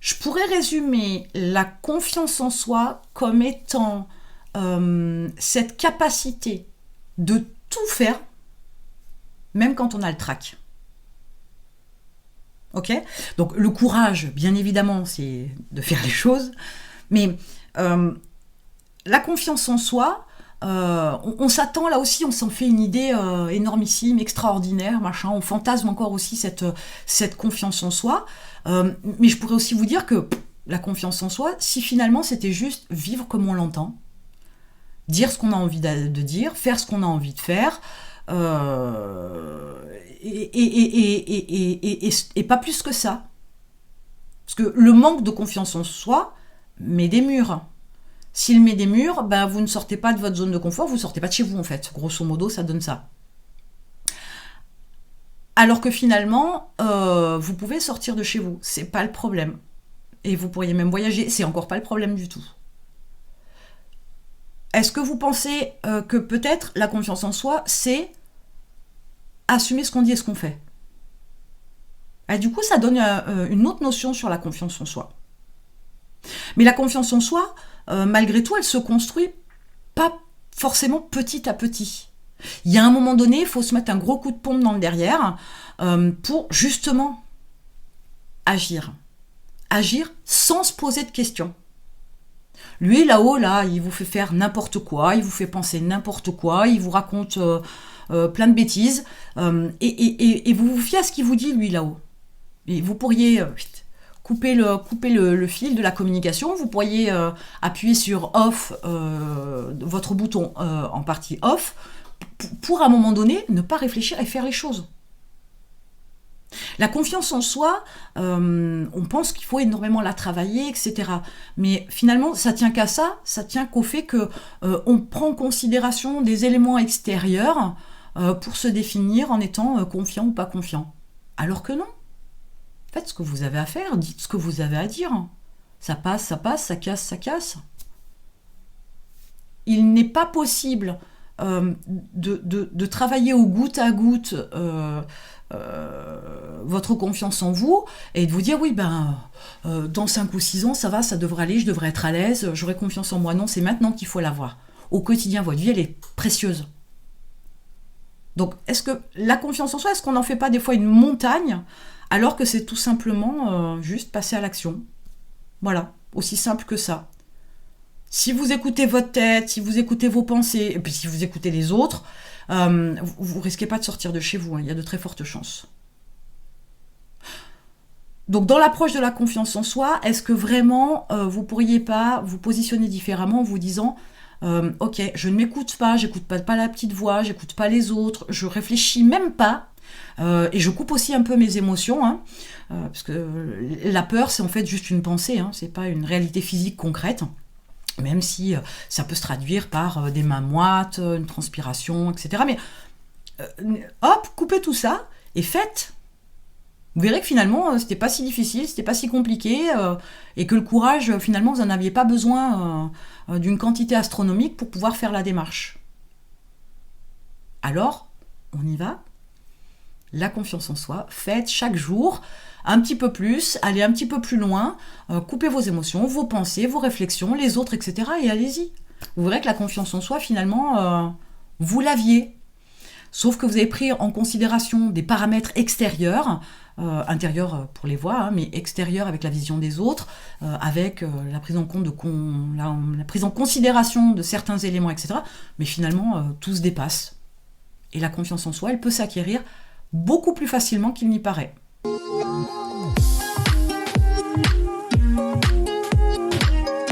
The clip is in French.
Je pourrais résumer la confiance en soi comme étant cette capacité de tout faire, même quand on a le trac. Ok ? Donc le courage, bien évidemment, c'est de faire les choses, mais la confiance en soi, on s'attend là aussi, on s'en fait une idée énormissime, extraordinaire, machin, on fantasme encore aussi cette confiance en soi, mais je pourrais aussi vous dire que la confiance en soi, si finalement c'était juste vivre comme on l'entend, dire ce qu'on a envie de dire, faire ce qu'on a envie de faire, et pas plus que ça. Parce que le manque de confiance en soi met des murs. S'il met des murs, ben vous ne sortez pas de votre zone de confort, vous ne sortez pas de chez vous en fait. Grosso modo, ça donne ça. Alors que finalement, vous pouvez sortir de chez vous, c'est pas le problème. Et vous pourriez même voyager, c'est encore pas le problème du tout. Est-ce que vous pensez que peut-être la confiance en soi, c'est assumer ce qu'on dit et ce qu'on fait ? Et du coup, ça donne une autre notion sur la confiance en soi. Mais la confiance en soi, malgré tout, elle se construit pas forcément petit à petit. Il y a un moment donné, il faut se mettre un gros coup de pompe dans le derrière pour justement agir. Agir sans se poser de questions. Lui, là-haut, là, il vous fait faire n'importe quoi, il vous fait penser n'importe quoi, il vous raconte plein de bêtises, et vous vous fiez à ce qu'il vous dit, lui, là-haut. Et vous pourriez couper le fil de la communication, vous pourriez appuyer sur off, votre bouton en partie off, pour à un moment donné ne pas réfléchir et faire les choses. La confiance en soi, on pense qu'il faut énormément la travailler, etc. Mais finalement, ça tient qu'à ça tient qu'au fait qu'on prend en considération des éléments extérieurs pour se définir en étant confiant ou pas confiant. Alors que non. Faites ce que vous avez à faire, dites ce que vous avez à dire. Ça passe, ça casse, ça casse. Il n'est pas possible de travailler au goutte à goutte votre confiance en vous et de vous dire oui dans 5 ou 6 ans ça va, ça devrait aller, je devrais être à l'aise, j'aurai confiance en moi. Non, c'est maintenant qu'il faut l'avoir. Au quotidien, votre vie elle est précieuse. Donc est-ce que la confiance en soi, est-ce qu'on n'en fait pas des fois une montagne alors que c'est tout simplement juste passer à l'action? Voilà, aussi simple que ça. Si vous écoutez votre tête, si vous écoutez vos pensées, et puis si vous écoutez les autres, vous risquez pas de sortir de chez vous, hein, il y a de très fortes chances. Donc dans l'approche de la confiance en soi, est-ce que vraiment vous pourriez pas vous positionner différemment en vous disant ok, je ne m'écoute pas, j'écoute pas la petite voix, j'écoute pas les autres, je réfléchis même pas, et je coupe aussi un peu mes émotions, hein, parce que la peur c'est en fait juste une pensée, hein, c'est pas une réalité physique concrète. Même si ça peut se traduire par des mains moites, une transpiration, etc. Mais hop, coupez tout ça et faites. Vous verrez que finalement, c'était pas si difficile, c'était pas si compliqué, et que le courage, finalement, vous n'en aviez pas besoin d'une quantité astronomique pour pouvoir faire la démarche. Alors, on y va. La confiance en soi, faites chaque jour un petit peu plus, allez un petit peu plus loin, coupez vos émotions, vos pensées, vos réflexions, les autres, etc. et allez-y. Vous verrez que la confiance en soi, finalement, vous l'aviez. Sauf que vous avez pris en considération des paramètres extérieurs, intérieurs pour les voix, hein, mais extérieurs avec la vision des autres, avec la prise en compte la prise en considération de certains éléments, etc. Mais finalement, tout se dépasse. Et la confiance en soi, elle peut s'acquérir beaucoup plus facilement qu'il n'y paraît.